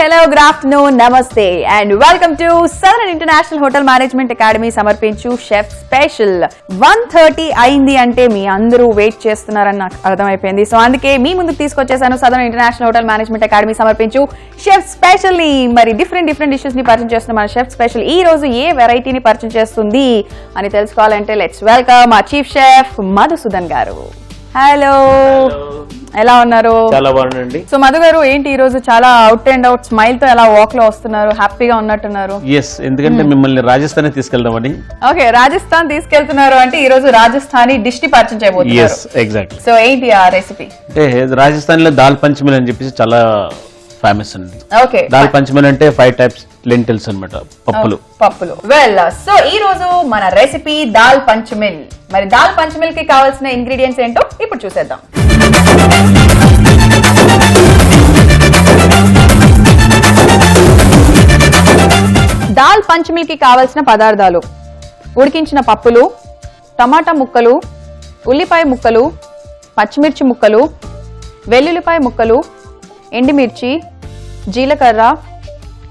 hello, good afternoon, namaste and welcome to Southern International Hotel Management Academy సమర్పించు chef special 1:30 అయింది అంటే మీ అందరూ wait చేస్తున్నారని నాకు అర్థమైపోయింది. సో అందుకే మీ ముందుకు తీసుకొచ్చేసాను Southern International Hotel Management Academy సమర్పించు షెఫ్ స్పెషల్ ని. మరి డిఫరెంట్ డిషెస్ ని పరిచయం చేస్తున్న మన షెఫ్ స్పెషల్ ఈ రోజు ఏ వెరైటీని పరిచయం చేస్తుంది అని తెలుసుకోవాలంటే లెట్స్ వెల్కమ్ మా చీఫ్ షెఫ్ మధుసూదన్ గారు. హలో, ఎలా ఉన్నారు? చాలా బాగుందండి. సో మధు గారు, ఏంటి ఈ రోజు చాలా అవుట్ అండ్ అవుట్ స్మైల్ తో ఎలా వాక్ లో వస్తున్నారు? హ్యాపీగా ఉన్నట్టున్నారు. ఎస్, ఎందుకంటే మిమ్మల్ని రాజస్థాన్ తీసుకెళ్దామని. ఓకే, రాజస్థాన్ తీసుకెళ్తున్నారు అంటే ఈ రోజు రాజస్థానీ డిష్ ని పరిచయం చేయబోతున్నారు. ఎగ్జాక్ట్లీ. సో ఏంటి ఆ రెసిపీ? అంటే రాజస్థాన్ లో దాల్ పంచమిల్ అని చెప్పేసి చాలా ఫేమస్ అండి. ఓకే, దాల్ పంచమిల్ అంటే 5 టైప్స్ లెంటిల్స్ అన్నమాట, పప్పులు. వెల్, సో ఈ రోజు మన రెసిపీ దాల్ పంచమిల్. మరి దాల్ పంచమిల్ కి కావాల్సిన ఇంగ్రీడియంట్స్ ఏంటో ఇప్పుడు చూసేద్దాం. దాల్ పంచమిల్ కి కావాల్సిన పదార్థాలు: ఉడికించిన పప్పులు, టమాటా ముక్కలు, ఉల్లిపాయ ముక్కలు, పచ్చిమిర్చి ముక్కలు, వెల్లుల్లిపాయ ముక్కలు, ఎండుమిర్చి, జీలకర్ర,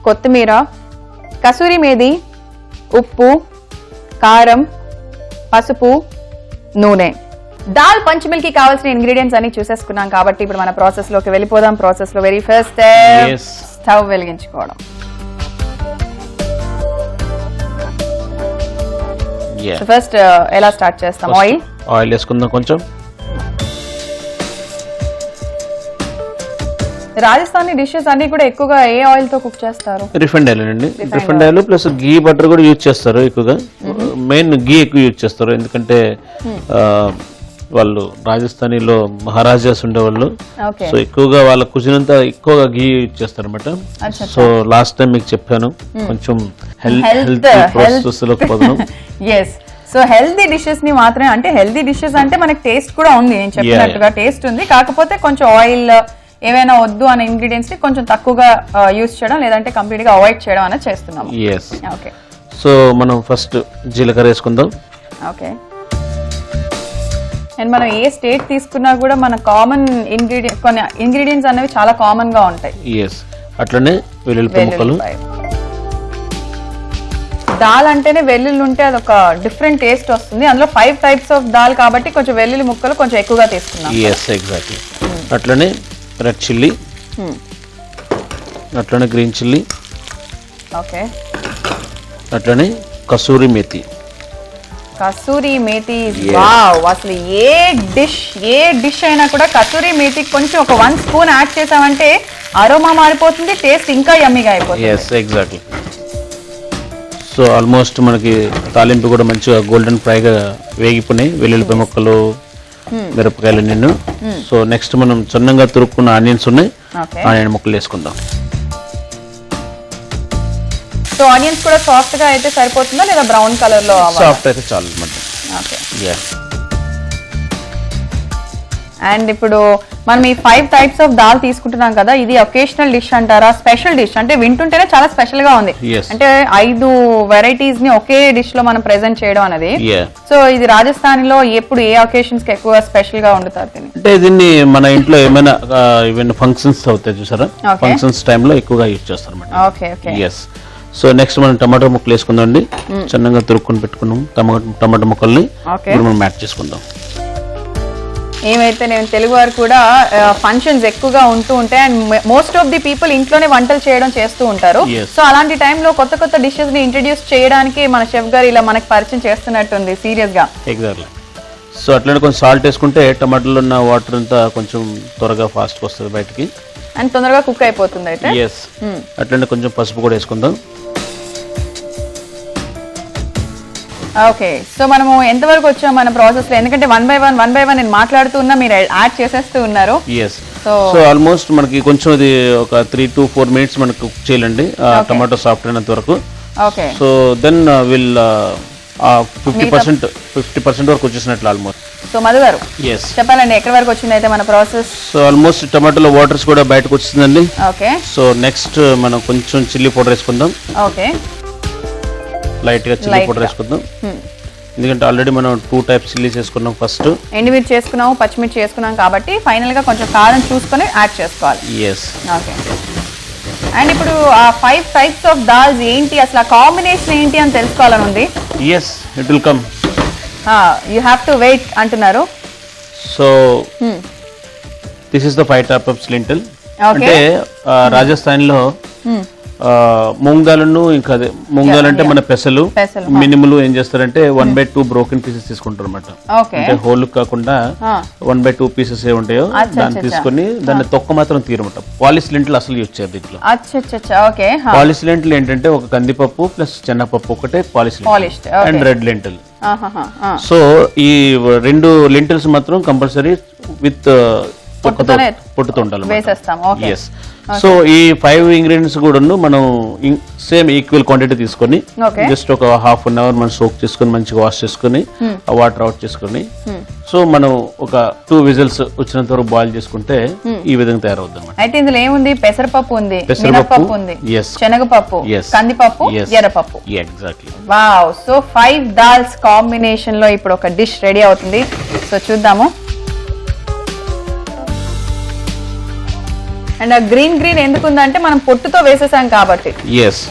కొత్తిమీర, కసూరి మేథి, ఉప్పు, కారం, పసుపు, నూనె. దాల్ పంచమిల్ కి కావాల్సిన ఇంగ్రీడియంట్స్ అన్ని చూసేసుకున్నాం కాబట్టి ఇప్పుడు మన ప్రాసెస్ లోకి వెళ్ళిపోదాం. ప్రాసెస్ లో వెరీ ఫస్ట్ స్టవ్ వెలిగించుకోవడం. ఫస్ట్ ఎలా స్టార్ట్ చేస్తాం? ఆయిల్ వేసుకుందాం కొంచెం. రాజస్థానీ డిషెస్ అన్ని కూడా ఎక్కువగా ఏ ఆయిల్ తో కుక్ చేస్తారు? రిఫైండ్ ఆయిల్ అండి. రిఫైండ్ ఆయిల్ ప్లస్ గీ బటర్ కూడా యూజ్ చేస్తారు ఎక్కువగా. మెయిన్ గీ ఎక్కువ యూజ్ చేస్తారు, ఎందుకంటే వాళ్ళు రాజస్థానీలో మహారాజాస్ ఉండేవాళ్ళు. సో ఎక్కువగా వాళ్ళ కుజిన్ అంతా ఎక్కువగా గీ యూజ్ చేస్తారు అనమాట. సో లాస్ట్ టైం మీకు చెప్పాను, కొంచెం హెల్తీ ప్రాసెస్ లోకి పోదాం. సో హెల్దీ డిషెస్ ని మాత్రమే, అంటే హెల్దీ డిషెస్ అంటే మనకి టేస్ట్ కూడా ఉంది, నేను చెప్పినట్టుగా టేస్ట్ ఉంది. కాకపోతే కొంచెం ఆయిల్ ఏవైనా వద్దు అనే ఇంగ్రీడియంట్స్ ని కొంచెం తక్కువగా యూజ్ చేయడం, లేదంటే కంప్లీట్ గా అవాయిడ్ చేయడం అనేది చేస్తున్నాం. ఓకే, సో మనం ఫస్ట్ జీలకర్ర వేసుకుందాం. ఓకే, అండ్ మనం ఏ స్టేట్ తీసుకున్నా కూడా మన కామన్ కొన్ని ఇంగ్రీడియంట్స్ అనేవి చాలా కామన్ గా ఉంటాయి. అట్లనే వెల్లుల్లిపాయ ముక్కలు. దాల్ అంటేనే వెల్లుల్లి ఉంటే అదొక డిఫరెంట్ టేస్ట్ వస్తుంది. అందులో 5 టైప్స్ ఆఫ్ దాల్ కాబట్టి కొంచెం వెల్లుల్లి ముక్కలు కొంచెం ఎక్కువగా తీసుకున్నాం. ఎగ్జాక్ట్లీ. అట్లనే రెడ్ చిల్లీ, అట్లనే గ్రీన్ చిల్లీ, ఓకే, అట్లనే కసూరి మేథి. కసూరి మేథి, వావ్! అసలు ఏ డిష్ అయినా కూడా కసూరి మేథి కొంచెం ఒక 1 స్పూన్ యాడ్ చేసామంటే అరోమా మారిపోతుంది, టేస్ట్ ఇంకా యమ్మీగా అయిపోతుంది. ఎగ్జాక్ట్లీ. సో ఆల్మోస్ట్ మనకి తాలింపు కూడా మంచిగా గోల్డెన్ ఫ్రైగా వేగిపోయినాయి. వెల్లుల్లిపాయ ముక్కలు, మిరపకాయలు నిన్ను. సో నెక్స్ట్ మనం చిన్నగా తురుక్కున్న ఆనియన్స్ ఉన్నాయి, ఆనియన్ ముక్కలు వేసుకుందాం. సో ఆనియన్స్ కూడా సాఫ్ట్ గా అయితే సరిపోతుందా, లేదా బ్రౌన్ కలర్ లో? సాఫ్ట్ అయితే చాలు అన్నమాట. అండ్ ఇప్పుడు మనం ఈ 5 టైప్స్ ఆఫ్ దాల్ తీసుకుంటున్నాం కదా, ఇది ఒకేషనల్ డిష్ అంటారా, స్పెషల్ డిష్? అంటే వింటుంటేనే చాలా స్పెషల్ గా ఉంది. అంటే 5 వెరైటీస్ ని ఒకే డిష్ లో మనం ప్రెజెంట్ చేయడం అనేది. సో ఇది రాజస్థాన్ లో ఎప్పుడు ఏ ఒకేషన్స్ కి ఎక్కువ స్పెషల్ గా వండుతారు దీన్ని? అంటే దీన్ని మన ఇంట్లో ఏమైనా ఫంక్షన్స్ అవుతాయి చూసారా, ఫంక్షన్స్ టైమ్ లో ఎక్కువగా యూజ్ చేస్తారు అన్నమాట. సో నెక్స్ట్ మనం టమాటో ముక్కలు వేసుకుందాం అండి. చిన్నగా తురుక్కుని పెట్టుకున్నాం టమాటో ముక్కల్ని మనం మ్యాట్ చేసుకుందాం. ఏమైతే నేను తెలుగు వారు కూడా ఫంక్షన్స్ ఎక్కువగా ఉంటూ ఉంటాయి and most of the people ఇంట్లోనే వంటలు చేస్తూ ఉంటారు. సో అలాంటి టైంలో కొత్త డిషెస్ ని ఇంట్రడ్యూస్ చేయడానికి మన షెఫ్ గారు ఇలా మనకి పరిచయం చేస్తున్నట్టుంది సీరియస్ గా. ఎగ్జాక్ట్లీ. సో అట్లనే కొంచెం సాల్ట్ వేసుకుంటే టమాటోలో ఉన్న వాటర్ అంతా కొంచెం త్వరగా ఫాస్ట్ వస్తుంది బయటికి అండ్ తొందరగా కుక్ అయిపోతుంది. అయితే అట్లనే కొంచెం పసుపు కూడా వేసుకుందాం. ఓకే, సో మనము ఎంతవరకు వచ్చాం మన ప్రాసెస్ లో? ఎందుకంటే వన్ బై వన్ నేను మాట్లాడుతూ ఉన్నా, మీరు యాడ్ చేసేస్తూ ఉన్నారు. సో ఆల్మోస్ట్ మనకి కొంచెం ఇది ఒక 3 to 4 minutes మనకి కుక్ చేయాలండి, టమాటో సాఫ్ట్ అయినంత వరకు. ఓకే, సో దెన్ విల్ 50% వరకు వచ్చేసినట్లు ఆల్మోస్ట్. సో మధు గారు చెప్పాలండి ఎక్కడి వరకు వచ్చింది అయితే మన ప్రాసెస్? సో ఆల్మోస్ట్ టమాటోలో వాటర్స్ కూడా బయటకు వచ్చిందండి. ఓకే, సో నెక్స్ట్ మనం కొంచెం చిల్లీ పౌడర్ వేసుకుందాం. ఓకే, లైట్ గా చిల్లీ పౌడర్ వేసుకుందాం. ఎందుకంటే ఆల్రెడీ మనం 2 టైప్స్ చిల్లీస్ వేసుకున్నాం. ఫస్ట్ ఎండుమిర్చి వేసుకున్నాము, పచ్చిమిర్చి వేసుకున్నాం కాబట్టి ఫైనల్ గా కొంచెం కారం చూసుకొని యాడ్ చేసుకోవాలి. ఓకే, అండ్ ఇప్పుడు ఆ 5 టైప్స్ ఆఫ్ దాల్స్ ఏంటి, అసలు కాంబినేషన్ ఏంటి అని తెలుసుకోవాలని ఉంది. Yes, it will come. You have to wait అంటున్నారు. So this is the 5 types of lentil. Okay. అంటే రాజస్థాన్ లో మూంగ్ దాలను, ఇంకా అదే మూంగ్ దాల్ అంటే మన పెసలు, మినిములు ఏం చేస్తారంటే 1/2 బ్రోకెన్ పీసెస్ తీసుకుంటారు అనమాట. అంటే హోల్ కాకుండా 1/2 పీసెస్ ఏ ఉంటాయో దాన్ని తీసుకొని దాన్ని తొక్క మాత్రం తీరమాట. పాలిష్ లెంటిల్ అసలు యూజ్ చేయదు దీంట్లో. పాలిష్ లెంటిల్ ఏంటంటే ఒక కందిపప్పు ప్లస్ చెన్నపప్పు ఒకటే polish and red lentil. So ఈ 2 లెంటిల్స్ మాత్రం కంపల్సరీ విత్ పొట్టుతో ఉండాలి. సో ఈ 5 ఇంగ్రీడియంట్స్ కూడా మనం సేమ్ ఈక్వల్ క్వాంటిటీ తీసుకొని జస్ట్ ఒక ½ an hour మనం సోక్ చేసుకొని మంచిగా వాష్ చేసుకొని వాటర్ అవుట్ చేసుకొని సో మనం ఒక 2 whistles వచ్చినంత వరకు బాయిల్ చేసుకుంటే ఈ విధంగా తయారవుద్ది అన్నమాట. అయితే ఇందులో ఏముంది? పెసరపప్పు ఉంది, మినపప్పు ఉంది, శనగపప్పు, కందిపప్పు, ఎర్రపప్పు. Exactly. Wow. So 5 dals combination లో ఇప్పుడు ఒక డిష్ రెడీ అవుతుంది. సో చూద్దాము. అండ్ గ్రీన్ ఎందుకుందంటే మనం పొట్టుతో వేసేసాం కాబట్టి. ఎస్,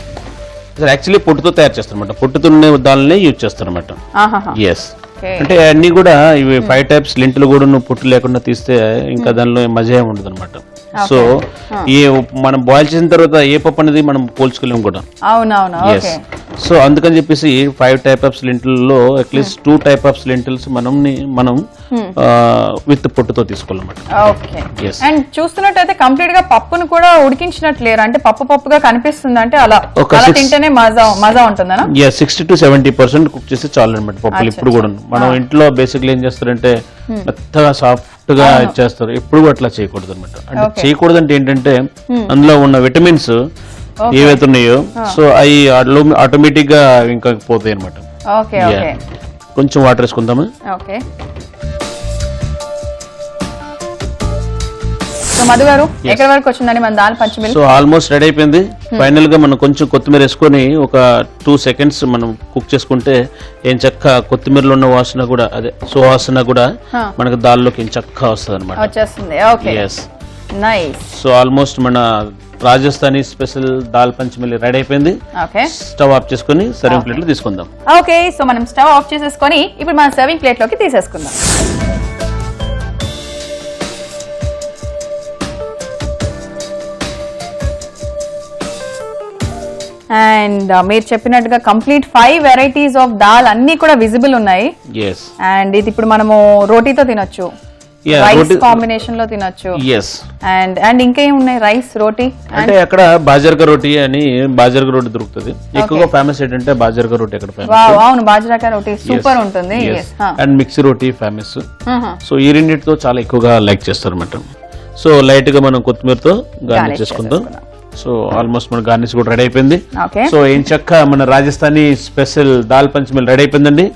యాక్చువల్లీ పొట్టుతో తయారు చేస్తారన్నమాట. పొట్టుతో దాల్ని యూజ్ చేస్తారన్నమాట. ఎస్, అంటే అన్ని కూడా ఇవి 5 types లెంటిల్ కూడా నువ్వు పొట్టు లేకుండా తీస్తే ఇంకా దానిలో మజా ఏమి ఉండదు అనమాట. సో ఈ మనం బాయిల్ చేసిన తర్వాత ఏ పప్పు అనేది మనం పోల్చుకోలేము కూడా. అవునవును. సో అందుకని చెప్పేసి 5 types లెంటిల్ లో అట్లీస్ట్ 2 types లెంటిల్స్ మనం విత్ పొట్టుతో తీసుకోవాలన్నమాట. అండ్ చూస్తున్నట్టయితే కంప్లీట్ గా పప్పును కూడా ఉడికించినట్లేరు, అంటే పప్పుగా కనిపిస్తుంది, అంటే అలా తింటేనే మజా ఉంటుందా? 60 to 70% కుక్ చేస్తే చాలు అనమాట పప్పులు. ఇప్పుడు కూడా మనం ఇంట్లో బేసిక్లీ ఏం చేస్తారంటే మెత్తగా సాఫ్ట్ గా ఇచ్చేస్తారు. ఎప్పుడు అట్లా చేయకూడదు అనమాట. అంటే చేయకూడదు అంటే ఏంటంటే అందులో ఉన్న విటమిన్స్ ఏవైతే ఉన్నాయో సో అవి ఆటోమేటిక్ గా ఇంకా పోతాయి అనమాట. కొంచెం వాటర్ వేసుకుందాము. మధు గారు, ఎక్కడి వరకు వచ్చిందండి మన దాల్ పంచమిల్? సో ఆల్మోస్ట్ రెడీ అయిపోయింది. ఫైనల్ గా మనం కొంచెం కొత్తిమీర వేసుకొని ఒక 2 seconds మనం కుక్ చేసుకుంటే ఏం చక్క కొత్తిమీరలో ఉన్న వాసన కూడా అదే సువాసన కూడా మనకు దాల్లోకి ఏం చక్క వస్తుంది అనమాట. సో ఆల్మోస్ట్ మన రాజస్థానీ స్పెషల్ దాల్ పంచమిల్ రెడీ అయిపోయింది. స్టవ్ ఆఫ్ చేసుకుని సర్వింగ్ ప్లేట్ లో తీసుకుందాం. ఓకే, సో మనం స్టవ్ ఆఫ్ చేసేసుకొని ఇప్పుడు మన సర్వింగ్ ప్లేట్ లోకి తీసేసుకుందాం. అండ్ మీరు చెప్పినట్టుగా కంప్లీట్ 5 varieties ఆఫ్ దాల్ అన్ని కూడా విజిబుల్ ఉన్నాయి. అండ్ ఇది ఇప్పుడు మనము రోటీతో తినొచ్చు, రైస్ కాంబినేషన్ లో తినొచ్చు. అండ్ ఇంకా ఏమున్నాయి? రైస్, రోటీ, అంటే అక్కడ బాజర్కా రోటీ అని బాజర్కా రోటీ దొరుకుతుంది. ఎక్కువగా ఫేమస్ ఏంటంటే బాజర్కా రోటీ అక్కడ ఫేమస్. అవును, బాజర్కా రోటీ సూపర్ ఉంటుంది. And mixie roti famous. So ఈ రెండింటితో చాలా ఎక్కువగా లైక్ చేస్తారు అన్నమాట. సో లైట్ గా మనం కొత్తిమీరతో గార్నిష్ చేసుకుందాం. సో ఆల్మోస్ట్ మన గార్నిష్ కూడా రెడీ అయిపోయింది. సో ఏం చక్క మన రాజస్థానీ స్పెషల్ దాల్ పంచమిల్ రెడీ అయిపోయిందండి.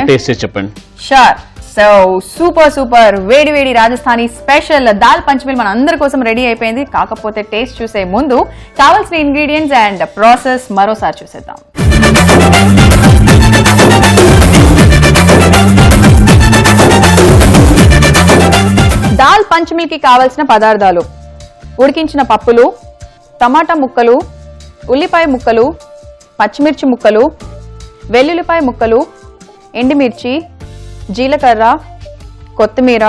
టేస్ట్ చేసి చెప్పండి. షూర్. సో సూపర్ వేడి రాజస్థానీ స్పెషల్ దాల్ పంచమిల్ మన అందరి కోసం రెడీ అయిపోయింది. కాకపోతే టేస్ట్ చూసే ముందు కావాల్సిన ఇంగ్రీడియంట్స్ అండ్ ప్రాసెస్ మరోసారి చూసేద్దాం. దాల్ పంచమిల్ కి కావాల్సిన పదార్థాలు: ఉడికించిన పప్పులు, టమాటా ముక్కలు, ఉల్లిపాయ ముక్కలు, పచ్చిమిర్చి ముక్కలు, వెల్లుల్లిపాయ ముక్కలు, ఎండుమిర్చి, జీలకర్ర, కొత్తిమీర,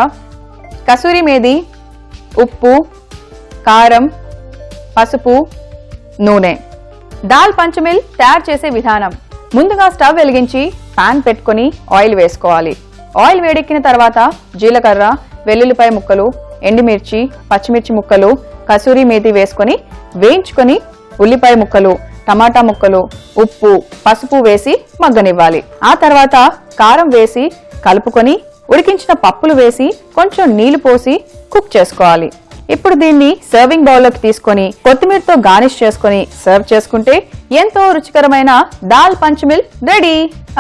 కసూరి మేథి, ఉప్పు, కారం, పసుపు, నూనె. దాల్ పంచమిల్ తయారు చేసే విధానం: ముందుగా స్టవ్ వెలిగించి పాన్ పెట్టుకొని ఆయిల్ వేసుకోవాలి. ఆయిల్ వేడెక్కిన తర్వాత జీలకర్ర, వెల్లుల్లిపాయ ముక్కలు, ఎండుమిర్చి, పచ్చిమిర్చి ముక్కలు, కసూరి మేథి వేసుకొని వేయించుకొని ఉల్లిపాయ ముక్కలు, టమాటా ముక్కలు, ఉప్పు, పసుపు వేసి మగ్గనివ్వాలి. ఆ తర్వాత కారం వేసి కలుపుకొని ఉడికించిన పప్పులు వేసి కొంచెం నీళ్లు పోసి కుక్ చేసుకోవాలి. ఇప్పుడు దీన్ని సర్వింగ్ బౌల్లోకి తీసుకొని కొత్తిమీరతో గార్నిష్ చేసుకొని సర్వ్ చేసుకుంటే ఎంతో రుచికరమైన దాల్ పంచమిల్ రెడీ.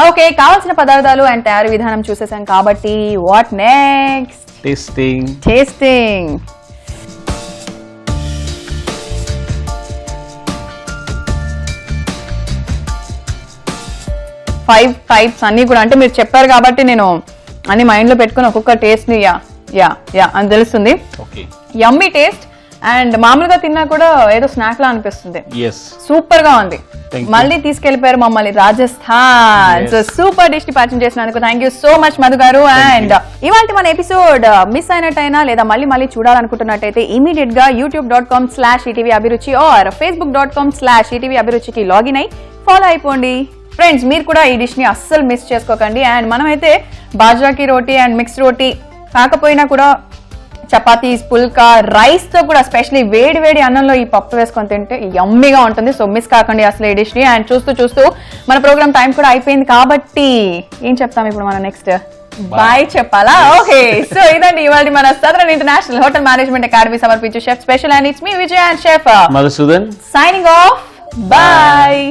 ఓకే, కావాల్సిన పదార్థాలు అండ్ తయారీ విధానం చూసేసాం కాబట్టి వాట్ నెక్స్ట్? టేస్టింగ్. 5 types అన్ని కూడా, అంటే మీరు చెప్పారు కాబట్టి నేను అన్ని మైండ్ లో పెట్టుకుని ఒక్కొక్క టేస్ట్ ని యా అని తెలుస్తుంది. యమ్మీ టేస్ట్ అండ్ మామూలుగా తిన్నా కూడా ఏదో స్నాక్ లా అనిపిస్తుంది. ఎస్, సూపర్ గా ఉంది. Thank you. మళ్ళీ తీసుకెళ్లిపోయారు మమ్మల్ని రాజస్థాన్. సో సూపర్ డిష్ ని పరిచయం చేసినందుకు thank you so much Madhu గారు. అండ్ ఇవాళ మన ఎపిసోడ్ మిస్ అయినట్టయినా లేదా మళ్ళీ చూడాలనుకుంటున్నట్టయితే ఇమీడియట్ గా youtube.com/ETV అభిరుచి ఆర్ facebook.com/ETV అభిరుచికి లాగిన్ అయి ఫాలో అయిపోండి. ఫ్రెండ్స్, మీరు కూడా ఈ డిష్ ని అస్సలు మిస్ చేసుకోకండి. అండ్ మనమైతే బాజ్రాకి రోటీ అండ్ మిక్స్ రోటీ కాకపోయినా కూడా చపాతీస్, పుల్కా, రైస్ తో కూడా స్పెషల్లీ వేడి వేడి అన్నంలో ఈ పప్పు వేసుకొని తింటే యమ్మీగా ఉంటుంది. సో మిస్ కాకండి అసలు ఈ డిష్ ని. అండ్ చూస్తూ మన ప్రోగ్రామ్ టైం కూడా అయిపోయింది కాబట్టి ఏం చెప్తాం ఇప్పుడు మనం నెక్స్ట్ బాయ్ చెప్పాలా? ఓకే, సో ఇదండి ఇవాళ మన southern international hotel management academy సమర్పించే chef special. And it's me Vijay and chef Madhusudan signing off. Bye.